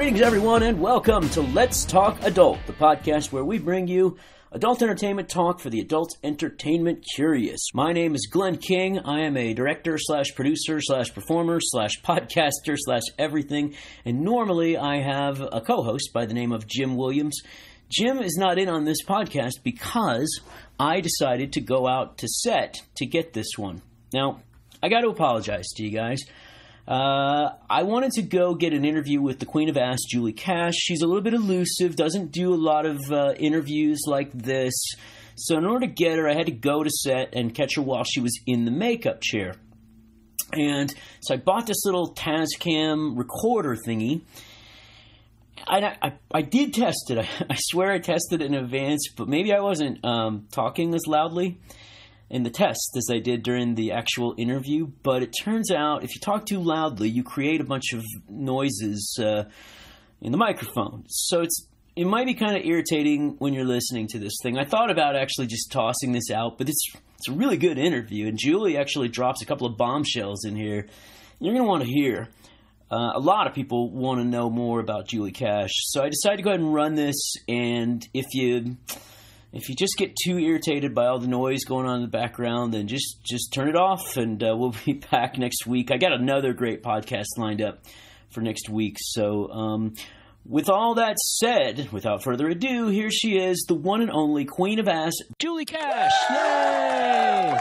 Greetings, everyone, and welcome to Let's Talk Adult, the podcast where we bring you adult entertainment talk for the adult entertainment curious. My name is Glenn King. I am a director slash producer slash performer slash podcaster slash everything, and normally I have a co-host by the name of Jim Williams. Jim is not in on this podcast because I decided to go out to set to get this one. Now, I got to apologize to you guys. I wanted to go get an interview with the Queen of Ass, Julie Cash. She's a little bit elusive, doesn't do a lot of interviews like this. So in order to get her, I had to go to set and catch her while she was in the makeup chair. And so I bought this little Tascam recorder thingy. I did test it. I swear I tested it in advance, but maybe I wasn't talking as loudly in the test as I did during the actual interview. But it turns out if you talk too loudly, you create a bunch of noises in the microphone. So it might be kind of irritating when you're listening to this thing. I thought about actually just tossing this out, but it's a really good interview. And Julie actually drops a couple of bombshells in here you're going to want to hear. A lot of people want to know more about Julie Cash. So I decided to go ahead and run this. And if you just get too irritated by all the noise going on in the background, then just turn it off, and we'll be back next week. I got another great podcast lined up for next week. So with all that said, without further ado, here she is, the one and only Queen of Ass, Julie Cash. Yay!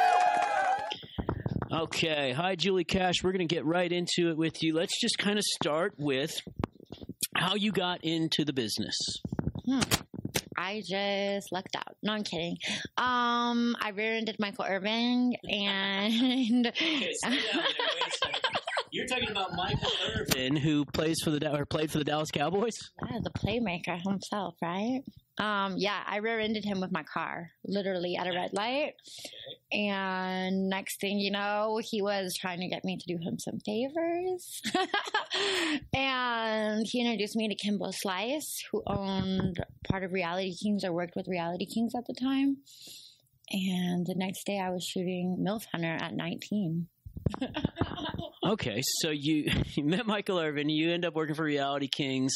Okay. Hi, Julie Cash. We're going to get right into it with you. Let's just kind of start with how you got into the business. I just lucked out. No, I'm kidding. I rear-ended Michael Irvin, and Okay, slow down there. Wait a second. You're talking about Michael Irvin, who played for the Dallas Cowboys? yeah, the playmaker himself, right? Yeah, I rear-ended him with my car, literally at a red light. And next thing you know, he was trying to get me to do him some favors. And he introduced me to Kimbo Slice, who owned part of Reality Kings or worked with Reality Kings at the time. And the next day I was shooting MILF Hunter at 19. Okay, so you met Michael Irvin, you end up working for Reality Kings.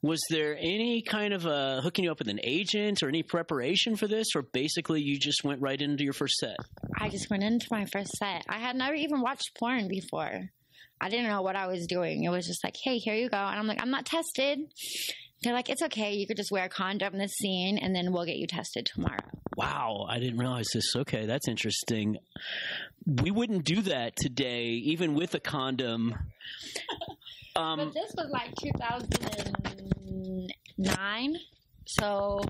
Was there any kind of hooking you up with an agent or any preparation for this, or basically you just went right into your first set? I just went into my first set. I had never even watched porn before. I didn't know what I was doing. It was just like, hey, here you go. And I'm like, I'm not tested. They're like, it's okay. You could just wear a condom in this scene, and then we'll get you tested tomorrow. Wow, I didn't realize this. Okay, that's interesting. We wouldn't do that today, even with a condom. But this was like 2009, so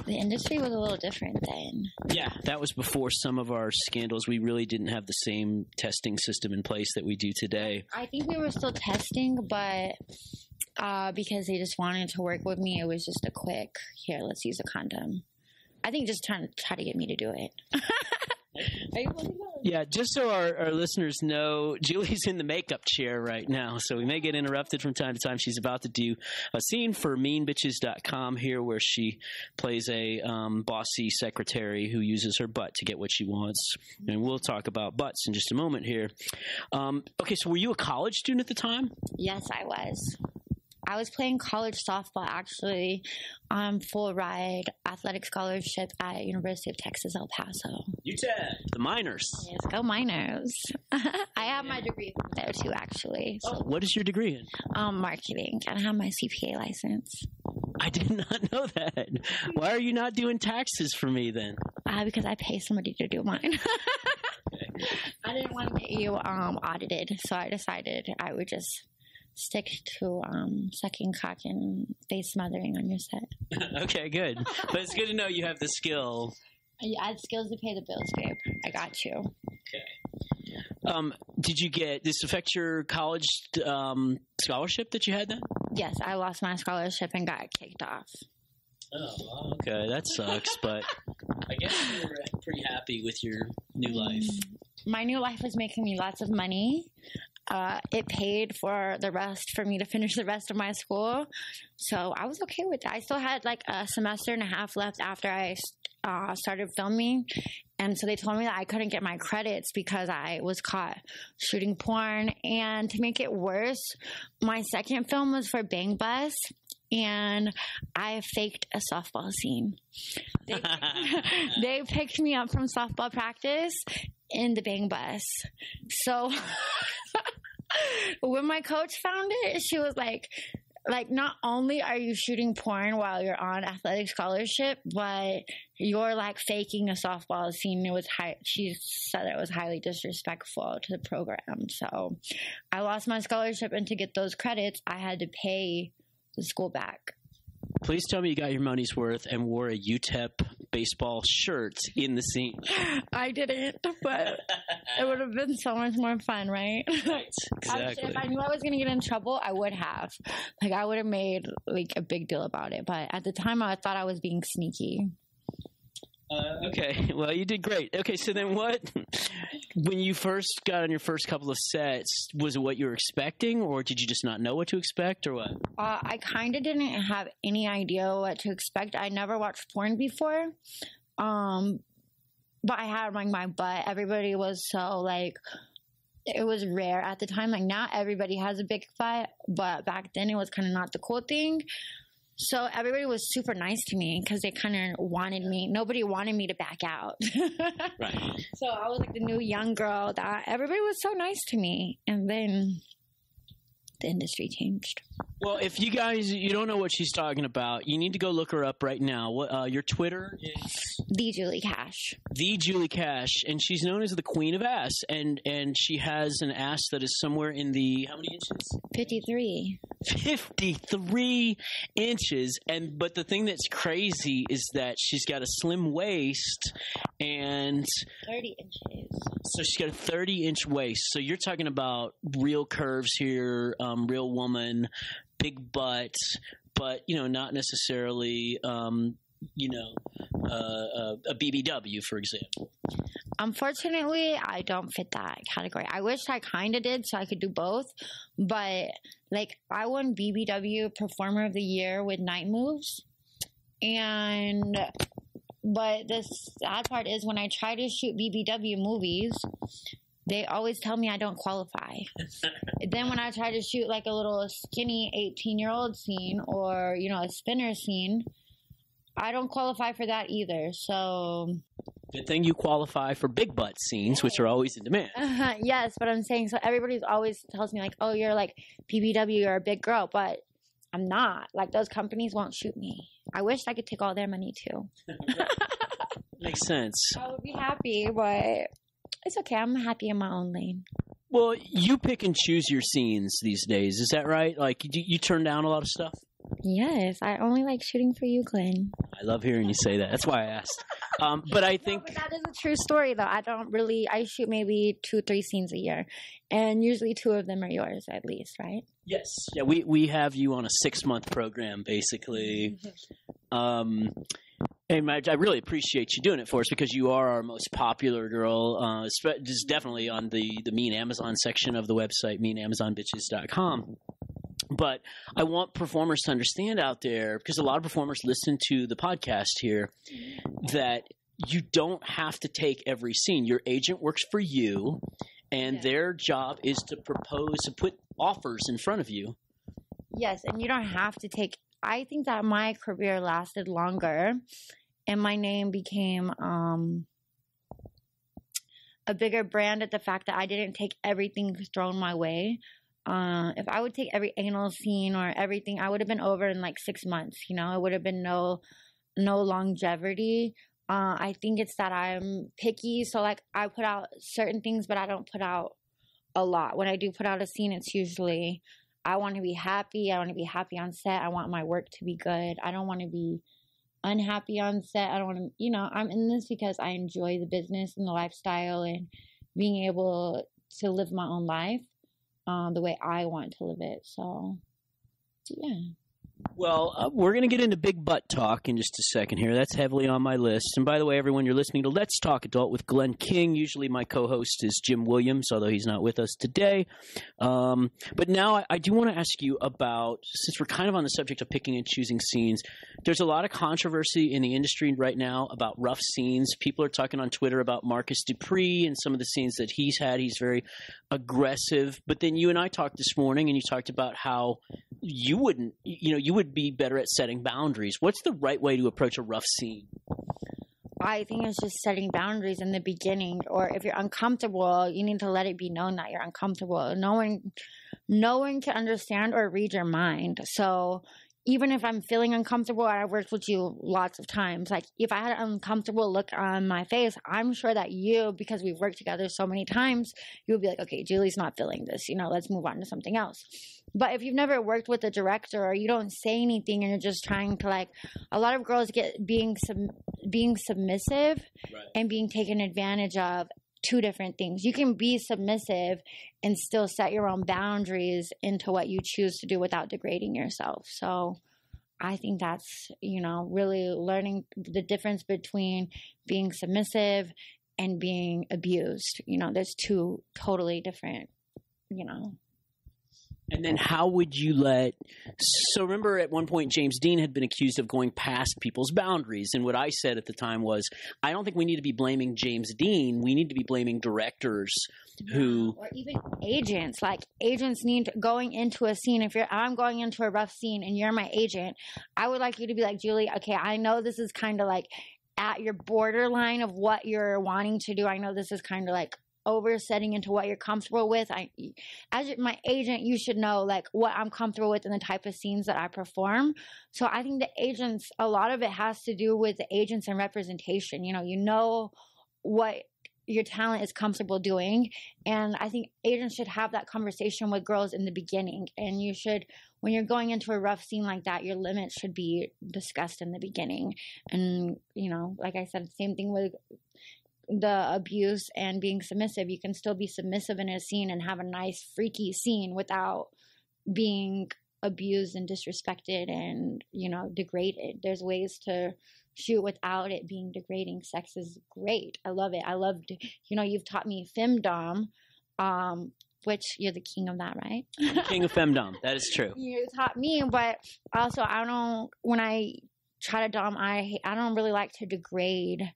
the industry was a little different then. Yeah, that was before some of our scandals. We really didn't have the same testing system in place that we do today. I think we were still testing, but because they just wanted to work with me, it was just a quick, here, let's use a condom. I think just try to get me to do it. Yeah, just so our listeners know, Julie's in the makeup chair right now, so we may get interrupted from time to time. She's about to do a scene for meanbitches.com here where she plays a bossy secretary who uses her butt to get what she wants. And we'll talk about butts in just a moment here. Okay, so were you a college student at the time? Yes, I was. I was playing college softball, actually, on full ride athletic scholarship at University of Texas, El Paso. UTEP, the Miners. Yes, go Miners. I have my degree from there, too, actually. So, What is your degree in? marketing, and I have my CPA license. I did not know that. Why are you not doing taxes for me then? Because I pay somebody to do mine. I didn't want to get you audited, so I decided I would just stick to sucking cock and face smothering on your set. Okay, good. But it's good to know you have the skill. You add skills to pay the bills, babe. I got you. Okay. Did you this affect your college scholarship that you had then? Yes, I lost my scholarship and got kicked off. Oh, okay. That sucks, but I guess you're pretty happy with your new life. My new life was making me lots of money. It paid for me to finish the rest of my school. So I was okay with that. I still had like a semester and a half left after I started filming. And so they told me that I couldn't get my credits because I was caught shooting porn. And to make it worse, my second film was for Bang Bus, and I faked a softball scene. They picked me up from softball practice in the Bang Bus. So when my coach found it, she was like, not only are you shooting porn while you're on athletic scholarship, but you're like faking a softball scene. She said it was highly disrespectful to the program. So I lost my scholarship, and to get those credits, I had to pay the school back. Please tell me you got your money's worth and wore a UTEP baseball shirt in the scene. I didn't, but it would have been so much more fun, right? Right, exactly. If I knew I was going to get in trouble, I would have. I would have made a big deal about it. But at the time, I thought I was being sneaky. Okay, well, you did great. Okay, so then when you first got on your first couple of sets, was it what you were expecting, or did you just not know what to expect, or what? I kind of didn't have any idea what to expect. I never watched porn before, but I had my butt. Everybody was so it was rare at the time. Now everybody has a big butt, but back then it was kind of not the cool thing. So everybody was super nice to me because they kind of wanted me. Nobody wanted me to back out. Right. So I was the new young girl that everybody was so nice to me. And then the industry changed. Well, if you guys, you don't know what she's talking about, you need to go look her up right now. What your Twitter is? The Julie Cash. The Julie Cash. And she's known as the Queen of Ass. And she has an ass that is somewhere in the, how many inches? 53. 53 inches. But the thing that's crazy is that she's got a slim waist and 30 inches. So she's got a 30-inch waist. So you're talking about real curves here, real woman, big butt, but not necessarily a BBW, for example. Unfortunately, I don't fit that category. I wish I kind of did so I could do both, but I won BBW Performer of the Year with Night Moves, but the sad part is when I try to shoot BBW movies, they always tell me I don't qualify. Then when I try to shoot a little skinny 18-year-old scene or, a spinner scene, I don't qualify for that either. So good thing you qualify for big butt scenes, which are always in demand. Yes, but I'm saying, so everybody's always tells me oh, you're BBW, you're a big girl, but I'm not. Those companies won't shoot me. I wish I could take all their money too. Makes sense. I would be happy, but it's okay. I'm happy in my own lane. Well, you pick and choose your scenes these days. Is that right? You turn down a lot of stuff? Yes. I only like shooting for you, Glenn. I love hearing you say that. That's why I asked. But I think... No, but that is a true story, though. I shoot maybe 2-3 scenes a year. And usually 2 of them are yours, at least, right? Yes. Yeah, we have you on a 6-month program, basically. And I really appreciate you doing it for us because you are our most popular girl. Just definitely on the Mean Amazon section of the website, meanamazonbitches.com. But I want performers to understand out there, because a lot of performers listen to the podcast here, that you don't have to take every scene. Your agent works for you, and their job is to propose, to put offers in front of you. Yes, and you don't have to take – I think that my career lasted longer, and my name became a bigger brand at the fact that I didn't take everything thrown my way. If I would take every anal scene or everything, I would have been over in 6 months. It would have been no longevity. I think it's that I'm picky. So I put out certain things, but I don't put out a lot. When I do put out a scene, it's usually I want to be happy. I want to be happy on set. I want my work to be good. I don't want to be unhappy on set. I don't want to, I'm in this because I enjoy the business and the lifestyle and being able to live my own life the way I want to live it. So, yeah. Well, we're going to get into big butt talk in just a second here. That's heavily on my list. And by the way, everyone, you're listening to Let's Talk Adult with Glenn King. Usually my co-host is Jim Williams, although he's not with us today. But now I do want to ask you about, since we're kind of on the subject of picking and choosing scenes, there's a lot of controversy in the industry right now about rough scenes. People are talking on Twitter about Marcus Dupree and some of the scenes that he's had. He's very aggressive. But then you and I talked this morning, and you talked about how you would be better at setting boundaries. What's the right way to approach a rough scene? I think it's just setting boundaries in the beginning, or if you're uncomfortable, you need to let it be known that you're uncomfortable. Knowing to understand or read your mind. So even if I'm feeling uncomfortable, and I've worked with you lots of times, like if I had an uncomfortable look on my face, I'm sure that you, because we've worked together so many times, you'll be like, okay, Julie's not feeling this, let's move on to something else. But if you've never worked with a director, or you don't say anything and you're just trying to, a lot of girls get being submissive, right, and being taken advantage of. Two different things. You can be submissive and still set your own boundaries into what you choose to do without degrading yourself. So I think that's, really learning the difference between being submissive and being abused. There's two totally different, And then how would you so remember at one point James Dean had been accused of going past people's boundaries. And what I said at the time was, I don't think we need to be blaming James Dean. We need to be blaming directors who. Or even agents. Agents need going into a scene. If I'm going into a rough scene and you're my agent, I would like you to be like, Julie, okay, I know this is kind of at your borderline of what you're wanting to do. I know this is kind of oversetting into what you're comfortable with. As my agent, you should know what I'm comfortable with and the type of scenes that I perform. So I think the agents, a lot of it has to do with the agents and representation. You know what your talent is comfortable doing. And I think agents should have that conversation with girls in the beginning. And you should, when you're going into a rough scene like that, your limits should be discussed in the beginning. And, like I said, same thing with the abuse and being submissive. You can still be submissive in a scene and have a nice freaky scene without being abused and disrespected and degraded. There's ways to shoot without it being degrading. Sex is great. I love it. I loved, you've taught me femdom, which you're the king of that, right? King of femdom. That is true. You taught me, but also when I try to dom, I don't really like to degrade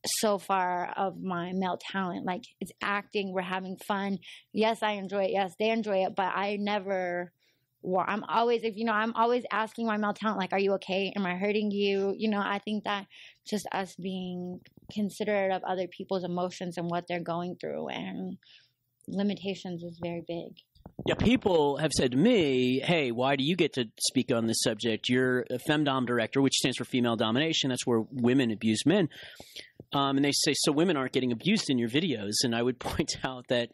so far of my male talent. It's acting, we're having fun. Yes, I enjoy it. Yes, they enjoy it, but I'm always asking my male talent, are you okay? Am I hurting you? I think that just us being considerate of other people's emotions and what they're going through and limitations is very big. Yeah, people have said to me, hey, why do you get to speak on this subject? You're a femdom director, which stands for female domination. That's where women abuse men. And they say, so women aren't getting abused in your videos. And I would point out that,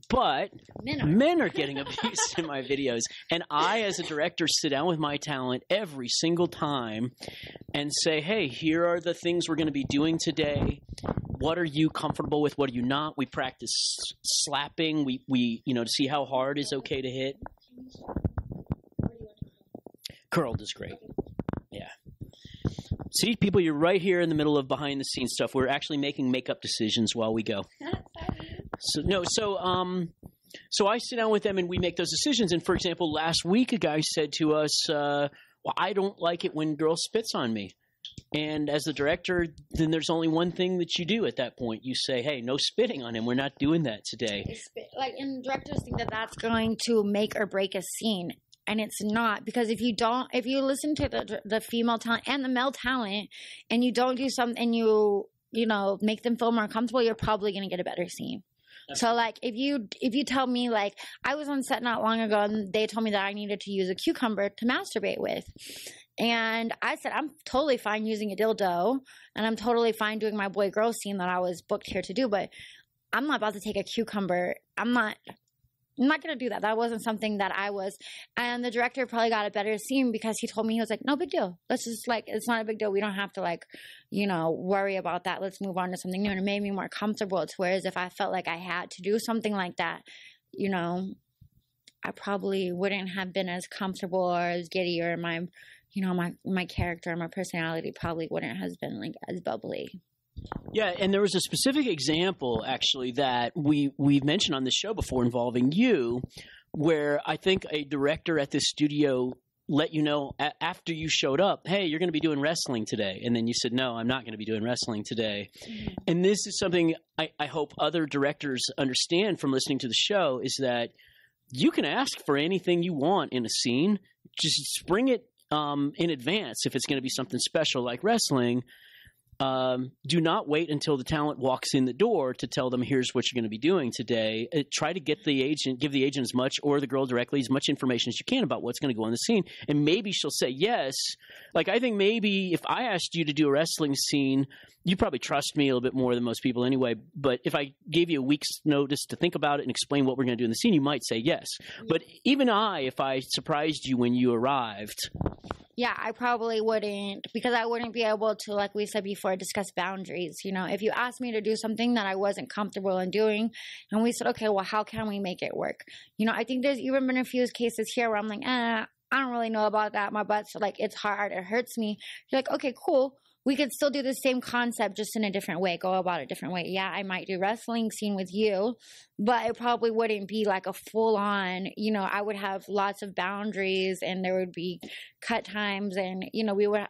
but men are getting abused in my videos. And I, as a director, sit down with my talent every single time and say, hey, here are the things we're going to be doing today. What are you comfortable with? What are you not? We practice slapping. We to see how hard is okay to hit. Curled is great. Yeah. See, people, you're right here in the middle of behind the scenes stuff. We're actually making makeup decisions while we go. So I sit down with them and we make those decisions. And for example, last week a guy said to us, well, I don't like it when girl spits on me. And as the director, then there's only one thing that you do at that point. You say, hey, no spitting on him. We're not doing that today. And directors think that that's going to make or break a scene. And it's not, because if you listen to the female talent and the male talent and you don't do something and you make them feel more comfortable, you're probably going to get a better scene. So if you tell me, I was on set not long ago and they told me that I needed to use a cucumber to masturbate with. And I said, I'm totally fine using a dildo and I'm totally fine doing my boy girl scene that I was booked here to do, but I'm not about to take a cucumber. I'm not going to do that. That wasn't something that I was. And the director probably got a better scene because he told me, he was like, no big deal. Let's just it's not a big deal. We don't have to worry about that. Let's move on to something new. And it made me more comfortable. Whereas if I felt like I had to do something like that, I probably wouldn't have been as comfortable or as giddy, or my character, my personality probably wouldn't have been like as bubbly. Yeah, and there was a specific example, actually, that we've mentioned on this show before involving you, where I think a director at this studio let you know after you showed up, hey, you're going to be doing wrestling today. And then you said, no, I'm not going to be doing wrestling today. Mm-hmm. And this is something I hope other directors understand from listening to the show, is that you can ask for anything you want in a scene. Just spring it in advance if it's going to be something special like wrestling. Do not wait until the talent walks in the door to tell them, here's what you're going to be doing today. Try to give the agent as much, or the girl directly, as much information as you can about what's going to go on the scene. And maybe she'll say yes. Like, I think maybe if I asked you to do a wrestling scene, you probably trust me a little bit more than most people anyway. But if I gave you a week's notice to think about it and explain what we're going to do in the scene, you might say yes. But even if I surprised you when you arrived, yeah, I probably wouldn't, because I wouldn't be able to, like we said before, discuss boundaries. If you asked me to do something that I wasn't comfortable in doing, and we said, okay, well, how can we make it work? I think there's even been a few cases here where I'm like, I don't really know about that. My butt's like, it's hard. It hurts me. You're like, okay, cool. We could still do the same concept, just in a different way, go about it a different way. Yeah, I might do wrestling scene with you, but it probably wouldn't be like a full on, I would have lots of boundaries, and there would be cut times, and,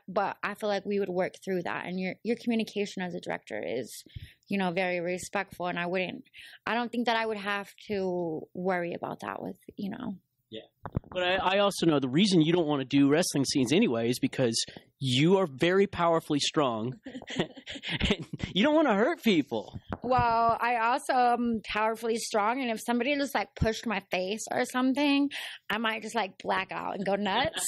but I feel like we would work through that. And your communication as a director is, very respectful. And I don't think that I would have to worry about that with. Yeah. But I also know the reason you don't want to do wrestling scenes anyway is because you are very powerfully strong and you don't want to hurt people. Well, I also am powerfully strong, and if somebody just like pushed my face or something, I might just like black out and go nuts.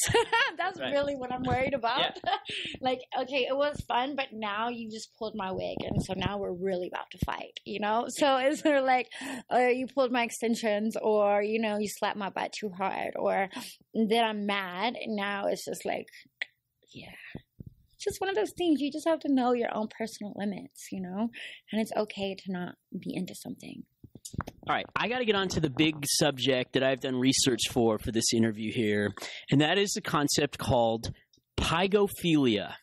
That's right. Really what I'm worried about. Yeah. Like, okay, it was fun, but now you just pulled my wig, and so now we're really about to fight, So is there like, you pulled my extensions, or, you slapped my butt too hard, or then I'm mad, and now it's just like, yeah. It's just one of those things. You just have to know your own personal limits, and it's okay to not be into something. All right, I got to get on to the big subject that I've done research for this interview here, and that is the concept called pygophilia.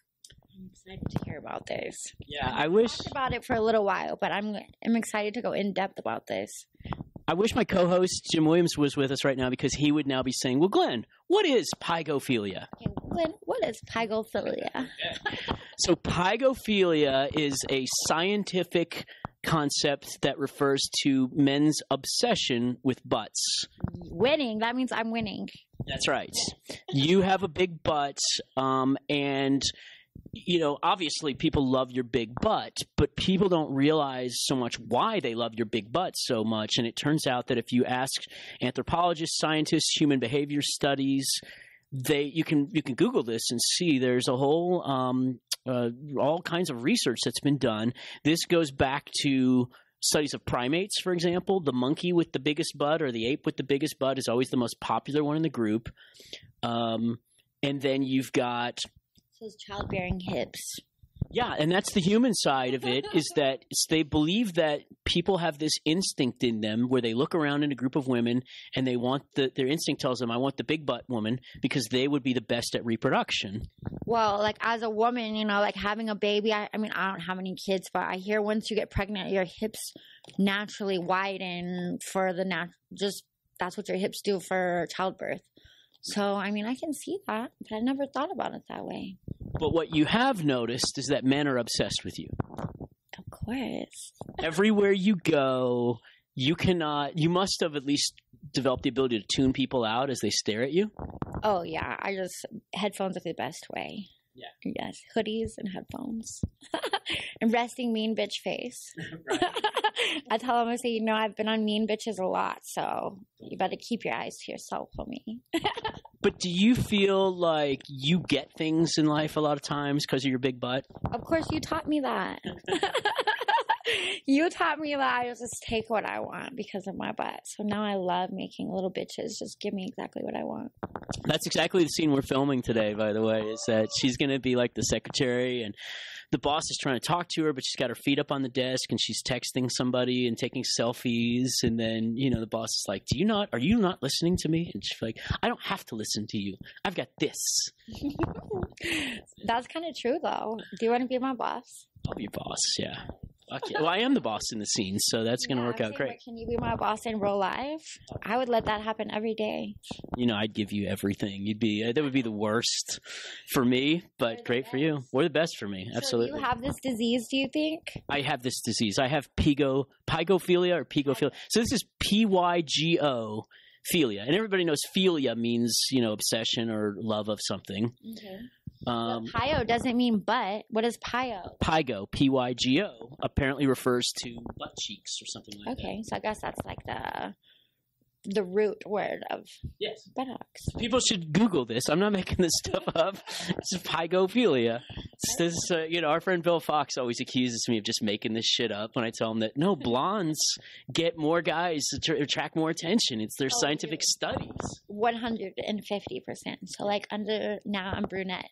I'm excited to hear about this. Yeah, I wish talked about it for a little while, but I'm excited to go in depth about this. I wish my co-host Jim Williams was with us right now, because he would now be saying, well, Glenn, what is pygophilia? Okay, Glenn, what is pygophilia? So pygophilia is a scientific concept that refers to men's obsession with butts. Winning. That means I'm winning. That's right. You have a big butt, and obviously people love your big butt, but people don't realize so much why they love your big butt so much. And it turns out that if you ask anthropologists, scientists, human behavior studies, you can Google this and see there's a whole all kinds of research that's been done. This goes back to studies of primates, for example. The monkey with the biggest butt, or the ape with the biggest butt, is always the most popular one in the group. And then you've got those childbearing hips. Yeah, and that's the human side of it, is that they believe that people have this instinct in them where they look around in a group of women and they want their instinct tells them, I want the big butt woman, because they would be the best at reproduction. Well, like as a woman, like having a baby, I mean, I don't have any kids, but I hear once you get pregnant, your hips naturally widen for that's what your hips do for childbirth. So, I mean, I can see that, but I never thought about it that way. But what you have noticed is that men are obsessed with you. Of course. Everywhere you go, you must have at least developed the ability to tune people out as they stare at you. Oh, yeah. Headphones are the best way. Yeah. Yes. Hoodies and headphones. And resting mean bitch face. Right. I tell them, I say, I've been on mean bitches a lot, so you better keep your eyes to yourself, homie. But do you feel like you get things in life a lot of times because of your big butt? Of course, you taught me that. You taught me that I just take what I want because of my butt. So now I love making little bitches just give me exactly what I want. That's exactly the scene we're filming today, by the way, is that she's going to be like the secretary, and the boss is trying to talk to her, but she's got her feet up on the desk, and she's texting somebody and taking selfies. And then, the boss is like, are you not listening to me? And she's like, I don't have to listen to you. I've got this. That's kind of true, though. Do you want to be my boss? I'll be boss, yeah. Okay. Well, I am the boss in the scene, so that's going to work out great. Can you be my boss in real life? I would let that happen every day. I'd give you everything. That would be the worst for me, but great for you. Or the best for me, absolutely. So you have this disease, do you think? I have this disease. I have pygophilia or pygophilia. So this is Pygo philia, and everybody knows philia means obsession or love of something. Okay. Pyo doesn't mean butt. What is pyo? Pygo, Pygo, apparently refers to butt cheeks or something like that. Okay, so I guess that's like the root word of buttocks. People should Google this. I'm not making this stuff up. It's pygophilia. Our friend Bill Fox always accuses me of just making this shit up when I tell him that no, blondes get more guys to attract more attention. There's scientific studies. 150%. So now I'm brunette.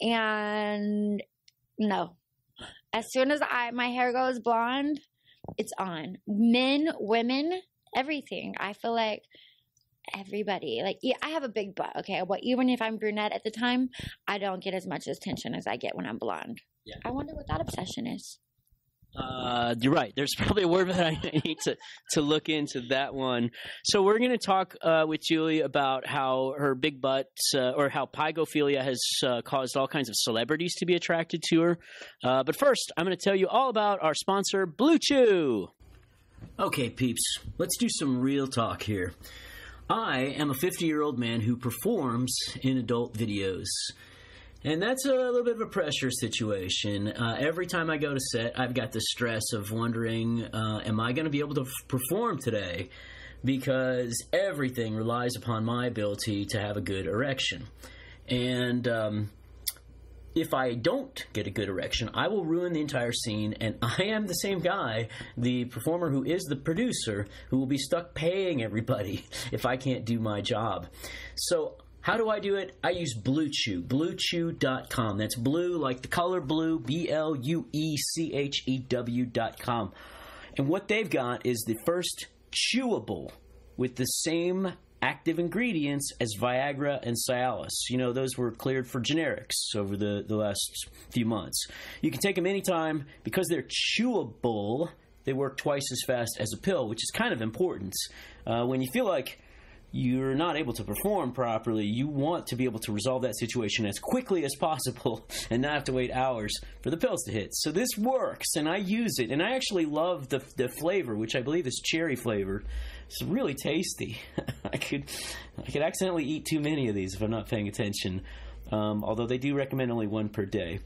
And no, as soon as my hair goes blonde, it's on. Men, women, everything. I feel like everybody, I have a big butt, okay, but even if I'm brunette at the time, I don't get as much attention as I get when I'm blonde. Yeah. I wonder what that obsession is. You're right. There's probably a word that I need to look into that one. So we're going to talk with Julie about how her big butt or how pygophilia has caused all kinds of celebrities to be attracted to her. But first, I'm going to tell you all about our sponsor, Blue Chew. Okay, peeps, let's do some real talk here. I am a 50-year-old man who performs in adult videos. And that's a little bit of a pressure situation. Every time I go to set, I've got the stress of wondering, am I going to be able to perform today? Because everything relies upon my ability to have a good erection. And if I don't get a good erection, I will ruin the entire scene, and I am the same guy, the performer who is the producer, who will be stuck paying everybody if I can't do my job. So how do I do it? I use Blue Chew, bluechew.com. That's blue like the color blue, BLUECHEW.com. And what they've got is the first chewable with the same active ingredients as Viagra and Cialis. Those were cleared for generics over the last few months. You can take them anytime. Because they're chewable, they work twice as fast as a pill, which is kind of important. When you feel like you're not able to perform properly, you want to be able to resolve that situation as quickly as possible and not have to wait hours for the pills to hit. So this works, and I use it, and I actually love the flavor, which I believe is cherry flavored. It's really tasty. I could accidentally eat too many of these if I'm not paying attention, although they do recommend only one per day.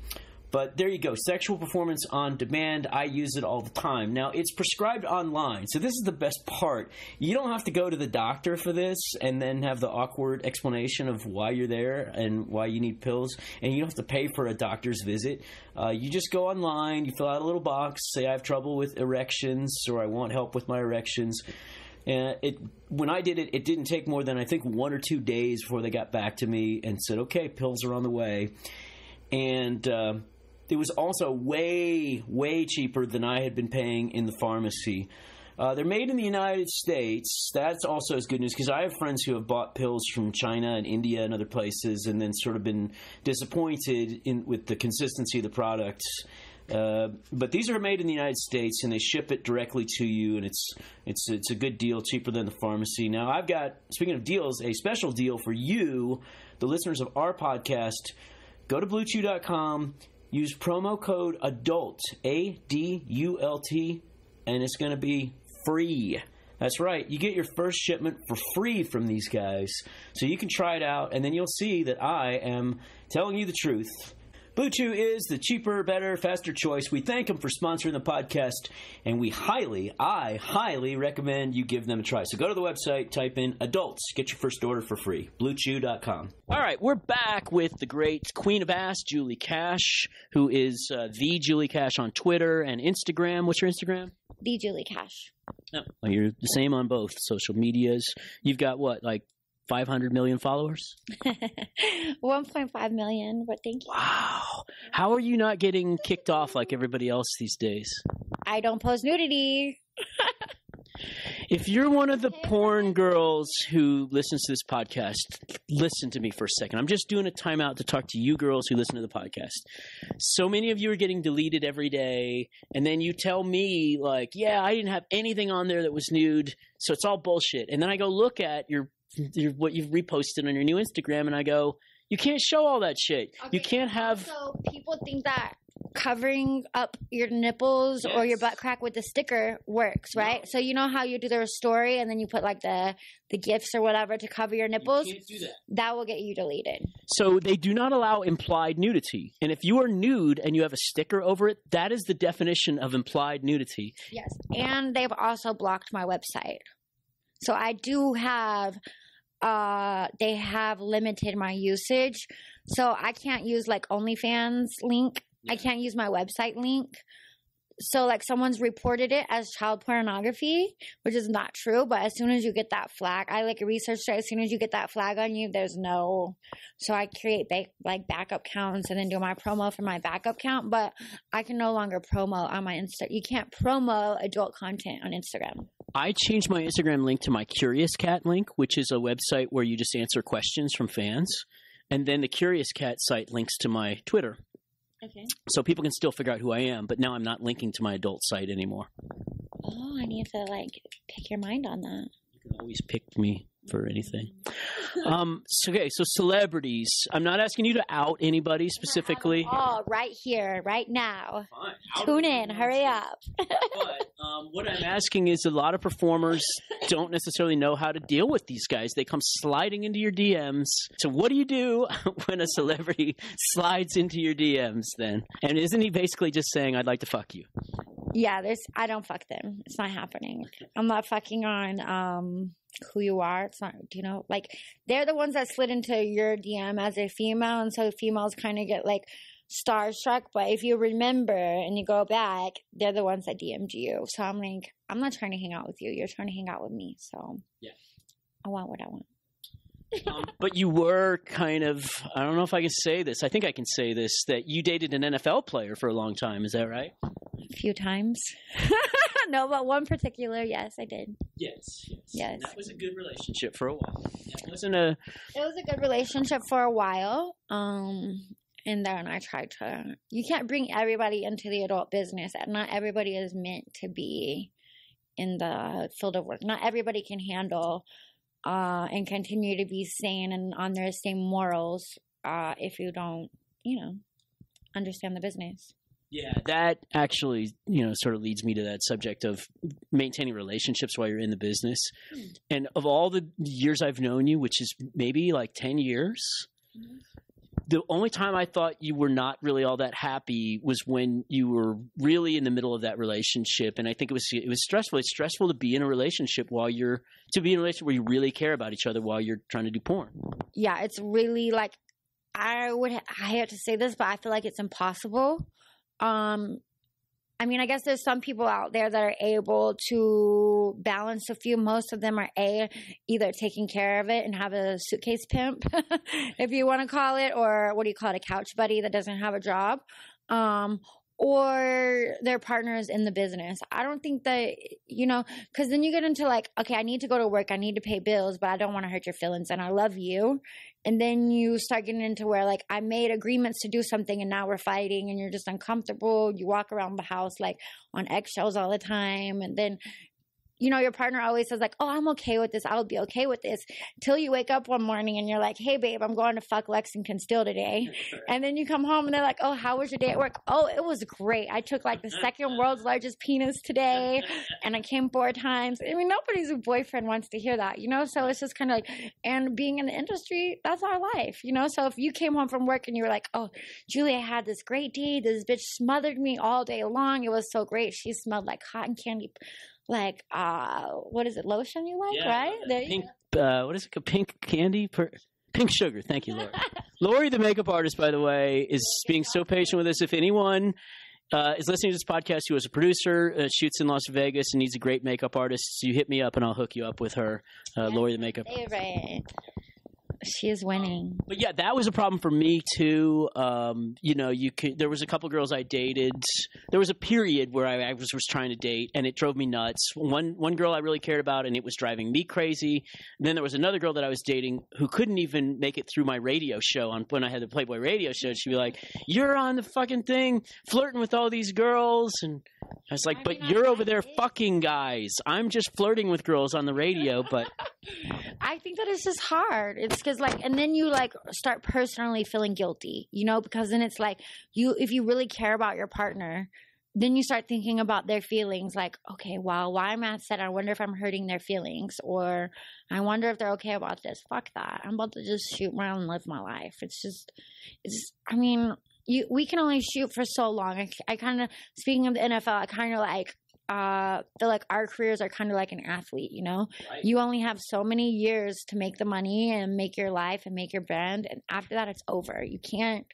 But there you go. Sexual performance on demand. I use it all the time. Now, it's prescribed online. So this is the best part. You don't have to go to the doctor for this and then have the awkward explanation of why you're there and why you need pills. And you don't have to pay for a doctor's visit. You just go online. You fill out a little box. Say I have trouble with erections or I want help with my erections. When I did it, it didn't take more than, I think, 1 or 2 days before they got back to me and said, okay, pills are on the way. And it was also way, way cheaper than I had been paying in the pharmacy. They're made in the United States. That's also is good news because I have friends who have bought pills from China and India and other places and then sort of been disappointed with the consistency of the products. But these are made in the United States and they ship it directly to you, and it's a good deal, cheaper than the pharmacy. Now I've got, speaking of deals, a special deal for you, the listeners of our podcast. Go to BlueChew.com, use promo code ADULT, ADULT, and it's going to be free. That's right. You get your first shipment for free from these guys. So you can try it out, and then you'll see that I am telling you the truth. Blue Chew is the cheaper, better, faster choice. We thank them for sponsoring the podcast, and I highly recommend you give them a try. So go to the website, type in adults, get your first order for free. BlueChew.com. All right, we're back with the great Queen of Ass, Julie Cash, who is the Julie Cash on Twitter and Instagram. What's your Instagram? The Julie Cash. Oh, well, you're the same on both social medias. You've got what, like 500 million followers? 1.5 million, but thank you. Wow. How are you not getting kicked off like everybody else these days? I don't post nudity. If you're one of the porn girls who listens to this podcast, listen to me for a second. I'm just doing a timeout to talk to you girls who listen to the podcast. So many of you are getting deleted every day, and then you tell me, like, yeah, I didn't have anything on there that was nude, so it's all bullshit. And then I go look at your what you've reposted on your new Instagram, and I go, you can't show all that shit. Okay, you can't have... So people think that covering up your nipples or your butt crack with the sticker works, right? No. So you know how you do their story and then you put like the GIFs or whatever to cover your nipples? You can't do that. That will get you deleted. So they do not allow implied nudity. And if you are nude and you have a sticker over it, that is the definition of implied nudity. Yes. And they've also blocked my website. So I do have... they have limited my usage. So I can't use like OnlyFans link. I can't use my website link. So like someone's reported it as child pornography, which is not true. But as soon as you get that flag, I like researched it. As soon as you get that flag on you, there's no. So I create backup counts and then do my promo for my backup count. But I can no longer promo on my Insta. You can't promo adult content on Instagram. I changed my Instagram link to my Curious Cat link, which is a website where you just answer questions from fans. And then the Curious Cat site links to my Twitter. Okay. So people can still figure out who I am, but now I'm not linking to my adult site anymore. Oh, I need to like pick your mind on that. You can always pick me for anything. So celebrities. I'm not asking you to out anybody specifically. Oh, right here, right now. Fine. Tune in. Hurry up. But what I'm asking is a lot of performers don't necessarily know how to deal with these guys. They come sliding into your DMs. So what do you do when a celebrity slides into your DMs then? And isn't he basically just saying, I'd like to fuck you? Yeah, I don't fuck them. It's not happening. I'm not fucking on who you are. It's not, like they're the ones that slid into your DM as a female, and so females kind of get like starstruck. But if you remember and you go back, they're the ones that DM'd you. So I'm like, I'm not trying to hang out with you. You're trying to hang out with me. So yeah, I want what I want. But you were kind of, I don't know if I can say this. I think I can say this, that you dated an NFL player for a long time. Is that right? A few times. No, but one particular, yes, I did. Yes. Yes. That was a good relationship for a while. It was a good relationship for a while. And then I tried to, you can't bring everybody into the adult business. Not everybody is meant to be in the field of work. Not everybody can handle and continue to be sane and on their same morals if you don't, understand the business. Yeah, that actually, sort of leads me to that subject of maintaining relationships while you're in the business. And of all the years I've known you, which is maybe like 10 years, the only time I thought you were not really all that happy was when you were really in the middle of that relationship. And I think it was stressful. It's stressful to be in a relationship where you really care about each other while you're trying to do porn. Yeah, it's really like, I hate to say this, but I feel like it's impossible. I mean, I guess there's some people out there that are able to balance a few. Most of them are either taking care of it and have a suitcase pimp, if you want to call it, or what do you call it, a couch buddy that doesn't have a job, or their partners in the business. I don't think that, because then you get into like, okay, I need to go to work, I need to pay bills, but I don't want to hurt your feelings and I love you. And then you start getting into where like I made agreements to do something and now we're fighting and you're just uncomfortable. You walk around the house like on eggshells all the time. And then you know, your partner always says like, oh, I'm okay with this. I'll be okay with this. Till you wake up one morning and you're like, hey, babe, I'm going to fuck Lexington Steel today. And then you come home and they're like, oh, how was your day at work? Oh, it was great. I took like the second world's largest penis today and I came 4 times. I mean, nobody's boyfriend wants to hear that, you know? So it's just kind of like, and being in the industry, that's our life, you know? So if you came home from work and you were like, oh, Julie, I had this great day. This bitch smothered me all day long. It was so great. She smelled like cotton candy. Like, what is it? Lotion you like, right? There pink, what is it? Pink candy? Pink sugar. Thank you, Lori. Lori, the makeup artist, by the way, is being so patient with us. If anyone is listening to this podcast who is a producer, shoots in Las Vegas, and needs a great makeup artist, you hit me up and I'll hook you up with her. Lori, the makeup artist. Right. She is winning. But yeah, that was a problem for me too. You know, there was a couple girls I dated. There was a period where I was trying to date, and it drove me nuts. One girl I really cared about, and it was driving me crazy. And then there was another girl that I was dating who couldn't even make it through my radio show when I had the Playboy radio show. She'd be like, "You're on the fucking thing, flirting with all these girls," and I was like, "But you're over there fucking guys. I'm just flirting with girls on the radio." But I think that it's just hard. It's because like, and then you like start personally feeling guilty, you know, because then it's like if you really care about your partner, then you start thinking about their feelings. Like, okay, well, why am I upset? I wonder if I'm hurting their feelings, or I wonder if they're okay about this. Fuck that. I'm about to just shoot around and live my life. I mean, we can only shoot for so long. I kind of, speaking of the NFL, I kind of like feel like our careers are kind of like an athlete, you know? Right. You only have so many years to make the money and make your life and make your brand, and after that it's over. You can't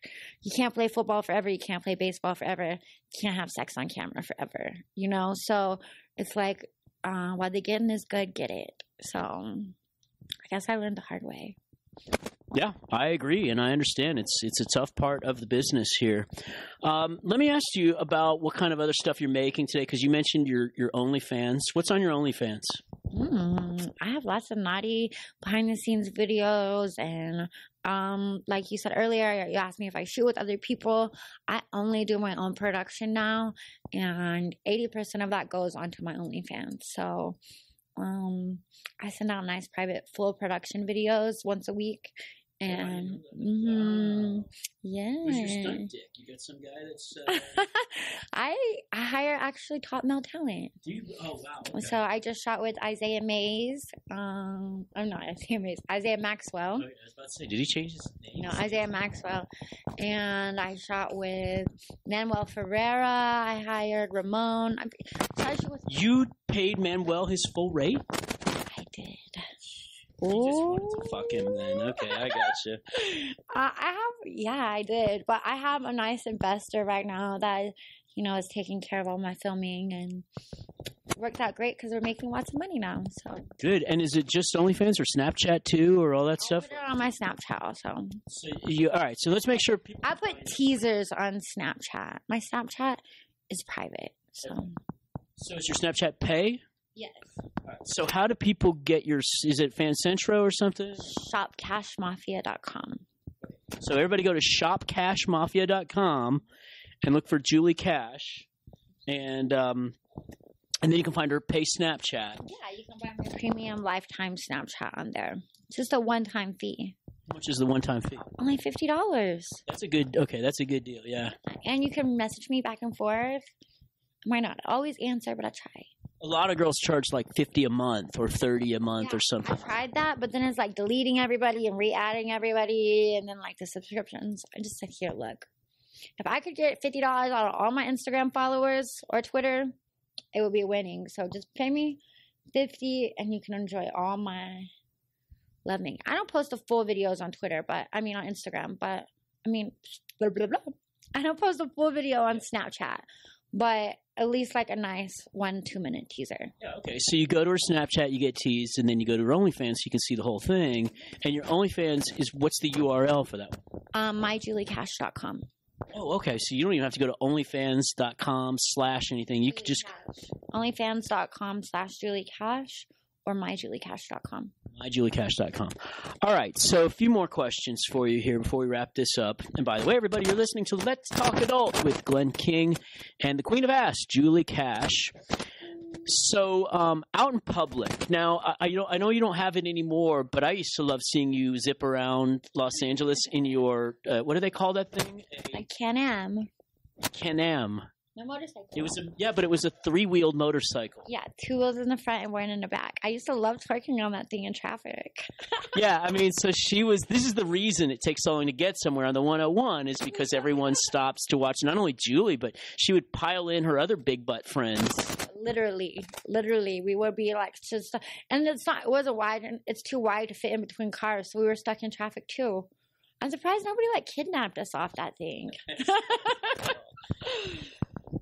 play football forever, you can't play baseball forever, you can't have sex on camera forever, you know? So it's like while the getting is good, get it. So I guess I learned the hard way. Yeah, I agree, and I understand. It's a tough part of the business here. Let me ask you about what kind of other stuff you're making today, because you mentioned your OnlyFans. What's on your OnlyFans? I have lots of naughty behind-the-scenes videos, and like you said earlier, you asked me if I shoot with other people. I only do my own production now, and 80% of that goes onto my OnlyFans. So I send out nice private full production videos once a week. And yeah, who's your stunt dick? You got some guy that's I hire actually top male talent. Do you? Oh wow. Okay. So I just shot with Isaiah Mays. I'm not Isaiah Mays. Isaiah Maxwell. Okay, I was about to say, did he change his name? No, Isaiah Maxwell. And I shot with Manuel Ferreira. I hired Ramon. You paid Manuel his full rate? I did. You just wanted to fuck him then. Okay, I gotcha. I did. But I have a nice investor right now that, you know, is taking care of all my filming, and it worked out great because we're making lots of money now. So good. And is it just OnlyFans or Snapchat too, or all that stuff? I put it on my Snapchat also. All right, so let's make sure people I put teasers on Snapchat. My Snapchat is private. So is your Snapchat pay? Yes. Right. So how do people get your, is it FanCentro or something? ShopCashMafia.com. So everybody go to ShopCashMafia.com and look for Julie Cash, and then you can find her pay Snapchat. Yeah, you can buy my premium lifetime Snapchat on there. It's just a one-time fee. How much is the one-time fee? Only $50. That's a good deal, yeah. And you can message me back and forth. I might not always answer, but I try. A lot of girls charge like $50 a month or $30 a month or something. I tried that, but then it's like deleting everybody and re-adding everybody, and then like the subscriptions. I just said, here, look. If I could get $50 out of all my Instagram followers or Twitter, it would be winning. So just pay me $50 and you can enjoy all my loving. I don't post the full videos on Twitter, on Instagram, blah, blah, blah. I don't post a full video on Snapchat, but at least like a nice 1-2 minute teaser. Yeah, okay. So you go to her Snapchat, you get teased, and then you go to her OnlyFans so you can see the whole thing. And your OnlyFans is, what's the URL for that one? MyJulieCash.com. Oh, okay. So you don't even have to go to OnlyFans.com/anything. You could just OnlyFans.com/JulieCash or MyJulieCash.com. MyJulieCash.com. All right. So a few more questions for you here before we wrap this up. And by the way, everybody, you're listening to Let's Talk Adult with Glenn King and the Queen of Ass, Julie Cash. So, out in public now, I know you don't have it anymore, but I used to love seeing you zip around Los Angeles in your what do they call that thing? Like Can-Am. Can-Am. No motorcycle. It was but it was a 3-wheeled motorcycle. Yeah, 2 wheels in the front and 1 in the back. I used to love twerking on that thing in traffic. Yeah, I mean, so this is the reason it takes so long to get somewhere on the 101 is because everyone stops to watch not only Julie, but she would pile in her other big butt friends. Literally, we would be like just, and it wasn't wide, and it's too wide to fit in between cars, so we were stuck in traffic too. I'm surprised nobody like kidnapped us off that thing.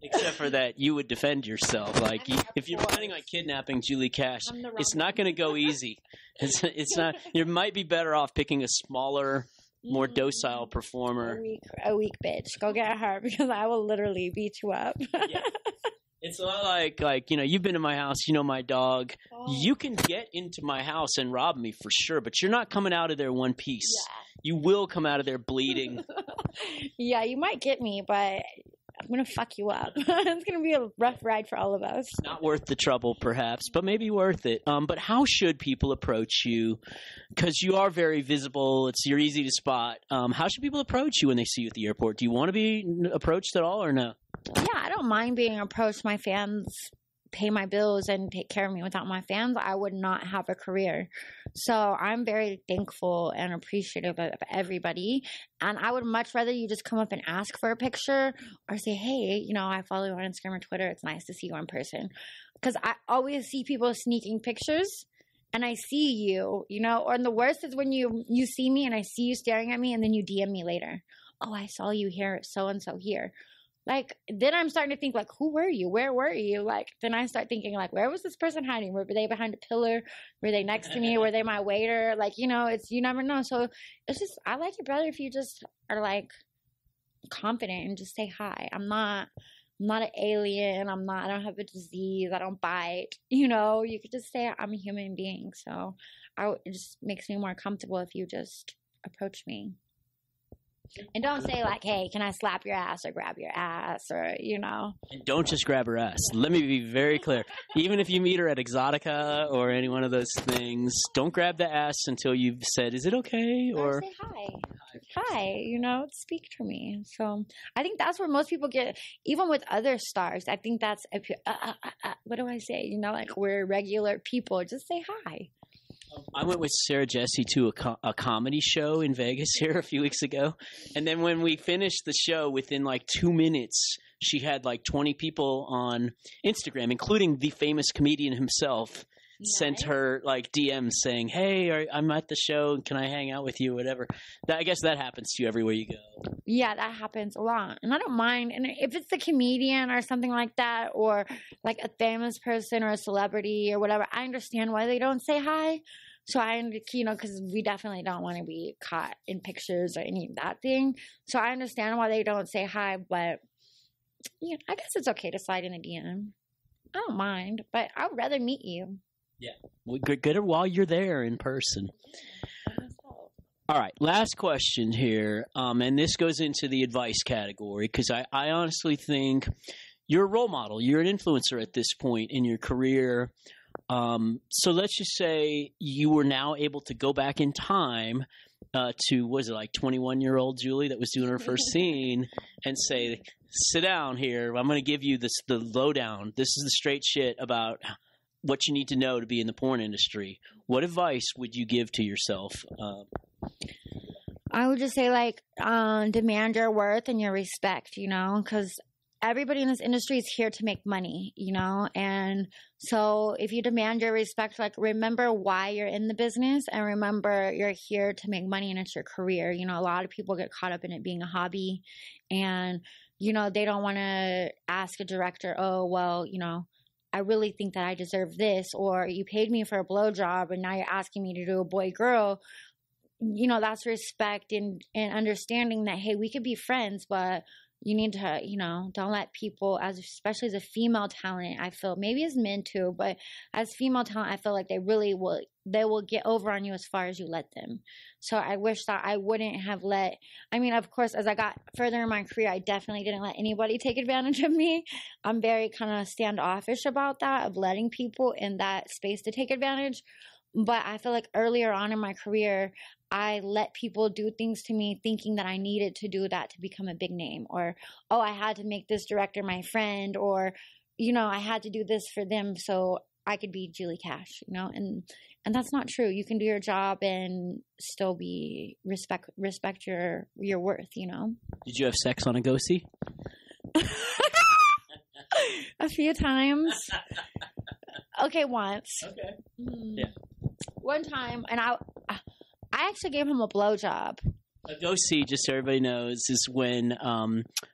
Except for that, you would defend yourself. Like, if you're planning on kidnapping Julie Cash, it's not going to go easy. It's not. You might be better off picking a smaller, more docile performer. A weak bitch. Go get her because I will literally beat you up. Yeah. It's a lot like you've been in my house, you know my dog. Oh. You can get into my house and rob me for sure, but you're not coming out of there one piece. Yeah. You will come out of there bleeding. Yeah, you might get me, but I'm going to fuck you up. It's going to be a rough ride for all of us. Not worth the trouble, perhaps, but maybe worth it. But how should people approach you? Because you are very visible. You're easy to spot. How should people approach you when they see you at the airport? Do you want to be approached at all or no? Yeah, I don't mind being approached. My fans pay my bills and take care of me. Without my fans, I would not have a career. So I'm very thankful and appreciative of everybody. And I would much rather you just come up and ask for a picture or say, hey, I follow you on Instagram or Twitter. It's nice to see you in person. Because I always see people sneaking pictures and I see you, or the worst is when you see me and I see you staring at me and then you DM me later. Oh, I saw you here, so-and-so here. Like, then I'm starting to think, like, who were you? Where were you? Like, then I start thinking, like, where was this person hiding? Were they behind a pillar? Were they next to me? Were they my waiter? Like, you never know. So it's just, I like it better if you just are, like, confident and just say hi. I'm not an alien. I don't have a disease. I don't bite. You could just say I'm a human being. So it just makes me more comfortable if you just approach me. And don't say like, hey, can I slap your ass or grab your ass or, And don't just grab her ass. Let me be very clear. Even if you meet her at Exotica or any one of those things, don't grab the ass until you've said, is it okay? Or say hi. Hi, speak to me. So I think that's where most people get, even with other stars, I think that's, what do I say? Like we're regular people. Just say hi. I went with Sarah Jesse to a comedy show in Vegas here a few weeks ago. And then when we finished the show, within like 2 minutes, she had like 20 people on Instagram, including the famous comedian himself, sent her like DMs saying, hey, I'm at the show. Can I hang out with you? Whatever. I guess that happens to you everywhere you go. Yeah, that happens a lot. And I don't mind. And if it's a comedian or something like that, or like a famous person or a celebrity or whatever, I understand why they don't say hi. So because we definitely don't want to be caught in pictures or any of that thing. So I understand why they don't say hi, but I guess it's okay to slide in a DM. I don't mind, but I would rather meet you. Yeah. Well, get her while you're there in person. All right. Last question here. And this goes into the advice category because I honestly think you're a role model. You're an influencer at this point in your career. So let's just say you were now able to go back in time to, was it like 21-year-old Julie that was doing her first scene and say, sit down here. I'm going to give you the lowdown. This is the straight shit about what you need to know to be in the porn industry. What advice would you give to yourself? I would just say demand your worth and your respect, because everybody in this industry is here to make money, and so if you demand your respect, remember why you're in the business and remember you're here to make money and it's your career. A lot of people get caught up in it being a hobby and, they don't want to ask a director, oh, well, I really think that I deserve this, or you paid me for a blowjob and now you're asking me to do a boy-girl. That's respect and understanding that, hey, we could be friends, but You need to, don't let people, especially as a female talent, I feel, maybe as men too, but as female talent, I feel like they will get over on you as far as you let them. So I wish that I wouldn't have of course, as I got further in my career, I definitely didn't let anybody take advantage of me. I'm very kind of standoffish about that, of letting people in that space to take advantage. But I feel like earlier on in my career, I let people do things to me thinking that I needed to do that to become a big name, or, oh, I had to make this director my friend, or, I had to do this for them so I could be Julie Cash, and that's not true. You can do your job and still be respect your worth, Did you have sex on a go-see? A few times. Okay, once. Okay. Yeah. One time, and I actually gave him a blowjob. A go-see, just so everybody knows, is when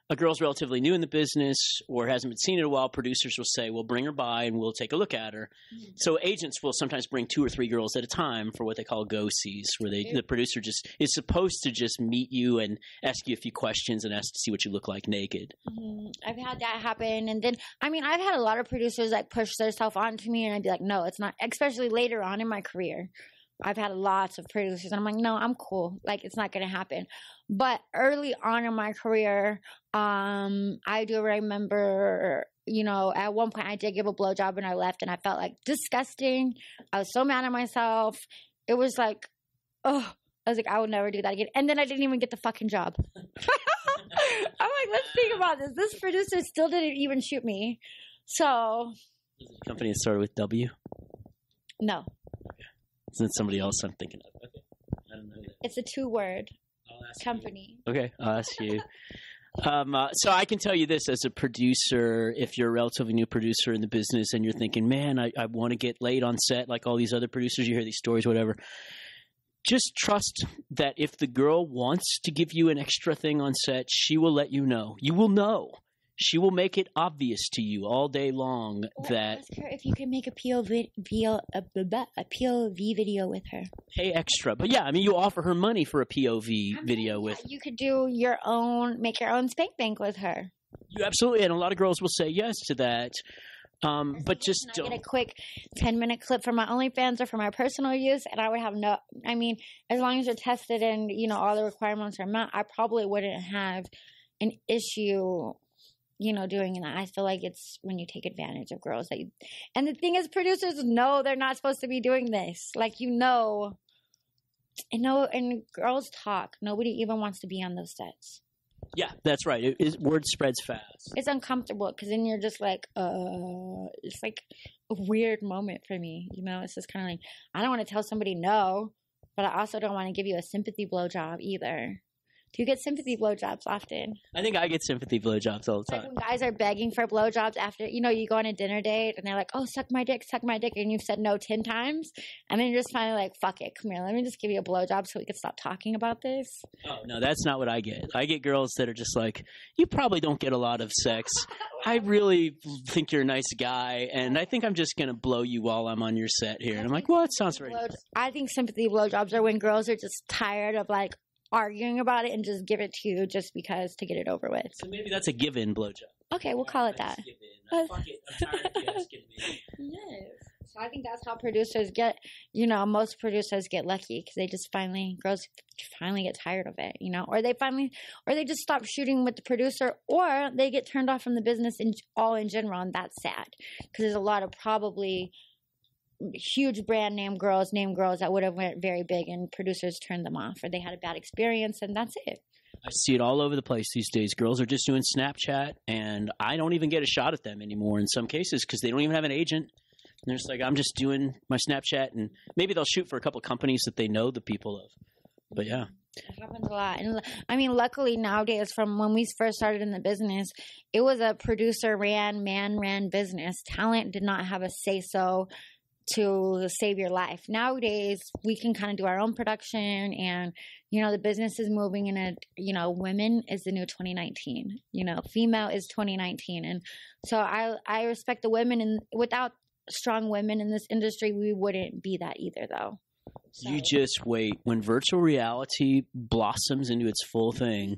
a girl's relatively new in the business or hasn't been seen in a while. Producers will say, "Well, bring her by and we'll take a look at her." Mm-hmm. So agents will sometimes bring 2 or 3 girls at a time for what they call go-sees, where the producer is supposed to just meet you and ask you a few questions and ask to see what you look like naked. Mm-hmm. I've had that happen, and then I've had a lot of producers like push themselves onto me, and I'd be like, "No, it's not." Especially later on in my career. I've had lots of producers, and I'm like, no, I'm cool. Like, it's not going to happen. But early on in my career, I do remember, at one point I did give a blowjob and I left, and I felt like disgusting. I was so mad at myself. It was like, oh, I was like, I would never do that again. And then I didn't even get the fucking job. I'm like, let's think about this. This producer still didn't even shoot me. So. Is it a company that started with W? No. Isn't it somebody else I'm thinking of? Okay. I don't know that. It's a 2-word company. You. Okay, I'll ask you. So I can tell you this as a producer, if you're a relatively new producer in the business and you're thinking, man, I want to get laid on set like all these other producers, you hear these stories, whatever. Just trust that if the girl wants to give you an extra thing on set, she will let you know. You will know. She will make it obvious to you all day long that. Ask her if you can make a POV video with her. Pay extra, but yeah, you offer her money for a POV video with. You could do make your own spank bank with her. You absolutely, and a lot of girls will say yes to that. But just don't. Get a quick 10-minute clip from my OnlyFans or for my personal use, and I would have as long as you're tested and all the requirements are met, I probably wouldn't have an issue. Doing that. I feel like it's when you take advantage of girls and the thing is, producers know they're not supposed to be doing this. Like, and girls talk. Nobody even wants to be on those sets. Yeah, that's right. Word spreads fast. It's uncomfortable because then you're just like, it's like a weird moment for me. It's just kind of like, I don't want to tell somebody no, but I also don't want to give you a sympathy blowjob either. Do you get sympathy blowjobs often? I think I get sympathy blowjobs all the time. Like when guys are begging for blowjobs after, you go on a dinner date and they're like, oh, suck my dick, and you've said no 10 times. And then you're just finally like, fuck it, come here, let me just give you a blowjob so we can stop talking about this. Oh, no, that's not what I get. I get girls that are just like, you probably don't get a lot of sex. I really think you're a nice guy, and I think I'm just going to blow you while I'm on your set here. And I'm like, well, it sounds very nice. I think sympathy blowjobs are when girls are just tired of like, arguing about it and just give it to you just because to get it over with. So maybe that's a give-in blowjob. Okay, we'll call it that. Fuck it. I'm tired of you asking me. Yes. So I think that's how producers get, most producers get lucky because girls finally get tired of it, or they just stop shooting with the producer, or they get turned off from the business in general, and that's sad because there's a lot of probably huge brand name girls that would have went very big and producers turned them off, or they had a bad experience, and that's it. I see it all over the place these days. Girls are just doing Snapchat, and I don't even get a shot at them anymore in some cases because they don't even have an agent. And they're just like, I'm just doing my Snapchat, and maybe they'll shoot for a couple of companies that they know the people of. But yeah. It happens a lot. And luckily nowadays, from when we first started in the business, it was a man ran business. Talent did not have a say-so to save your life. Nowadays, we can kind of do our own production, and the business is moving in a women is the new 2019. Female is 2019, and so I respect the women, and without strong women in this industry, we wouldn't be that either, though. So. You just wait. When virtual reality blossoms into its full thing,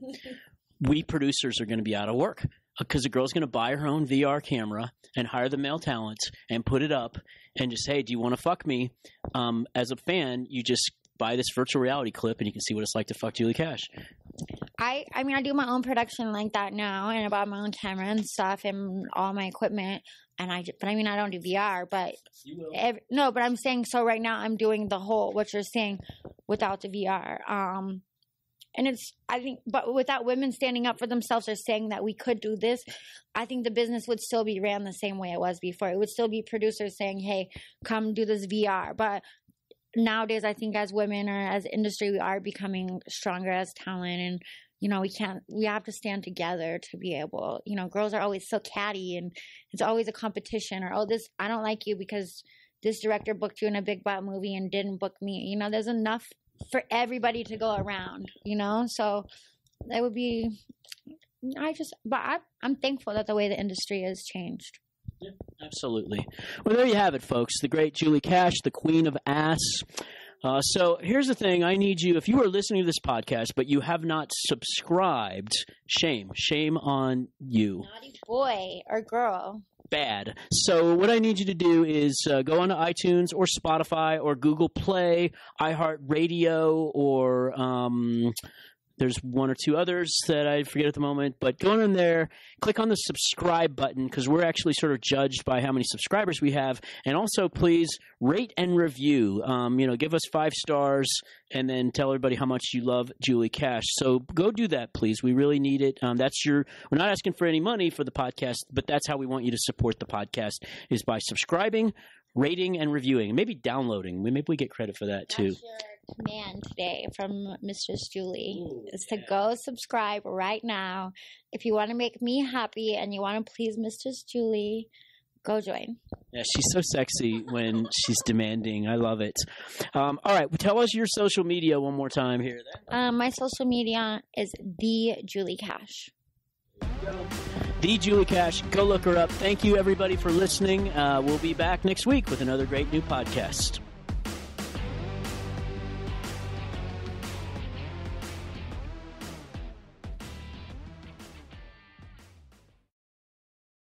we producers are going to be out of work because the girl's going to buy her own VR camera and hire the male talent and put it up and just, hey, do you want to fuck me? As a fan, you just buy this virtual reality clip and you can see what it's like to fuck Julie Cash. I mean, I do my own production like that now, and I bought my own camera and stuff and all my equipment. But I mean, I don't do VR, but You will. no, but I'm saying, so right now I'm doing the whole, what you're saying, without the VR. And I think, but without women standing up for themselves or saying that we could do this, I think the business would still be ran the same way it was before. It would still be producers saying, hey, come do this VR. But nowadays, I think as women or as industry, we are becoming stronger as talent, and we have to stand together to be able, girls are always so catty, and it's always a competition, or, oh, I don't like you because this director booked you in a big butt movie and didn't book me. There's enough for everybody to go around, so it would be, I'm thankful that the way the industry has changed. Yeah, absolutely. Well, there you have it, folks. The great Julie Cash, the queen of ass. So here's the thing. I need you, if you are listening to this podcast, but you have not subscribed, shame on you. Naughty boy or girl. Bad. So what I need you to do is go onto iTunes or Spotify or Google Play, iHeartRadio, or there's one or two others that I forget at the moment, but go in there, click on the subscribe button, because we're actually sort of judged by how many subscribers we have. And also, please rate and review. Give us 5 stars, and then tell everybody how much you love Julie Cash. So go do that, please. We really need it. We're not asking for any money for the podcast, but that's how we want you to support the podcast, is by subscribing, rating, and reviewing, and maybe downloading. Maybe we get credit for that too. That's your command today from Mistress Julie. Is to go subscribe right now. If you want to make me happy and you want to please Mistress Julie, go join. Yeah, she's so sexy when she's demanding. I love it. All right, tell us your social media one more time here. My social media is the Julie Cash. The Julie Cash. Go look her up. Thank you, everybody, for listening. We'll be back next week with another great new podcast.